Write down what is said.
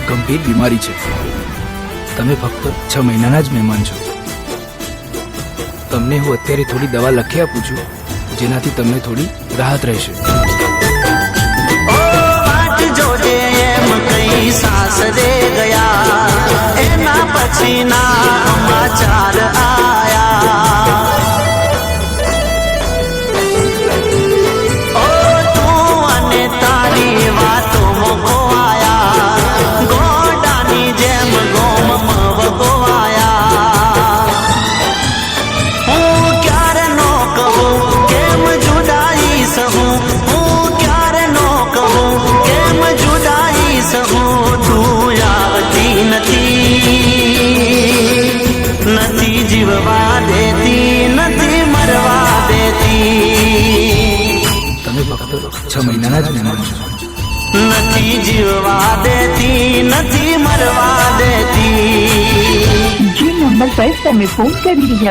ગંભીર બીમારી છે. તમે ફક્ત 6 મહિનાના જ મહેમાન છો. તમને હું અત્યારે થોડી દવા લખી આપું છું, જેનાથી તમને થોડી રાહત રહેશે. સાસરે ગયા એના પછીના સમાચાર આયા. ઓ તું અને તારી વાતો ગોવાયા, ગોડાની જેમ ગોમ ગોવાયા. હું ક્યારે નો કહું કેમ જુદાઈ સહું, હું ક્યારે નો કહું કેમ જુદાઈ સહું. નથી જીવવા દેતી, નથી મરવા દેતી. તમે ફક્ત 6 મહિનાના જ મહેમાન છો. નથી જીવવા દેતી, નથી મરવા દેતી. જે નંબર પર તમે ફોન કરી રહ્યા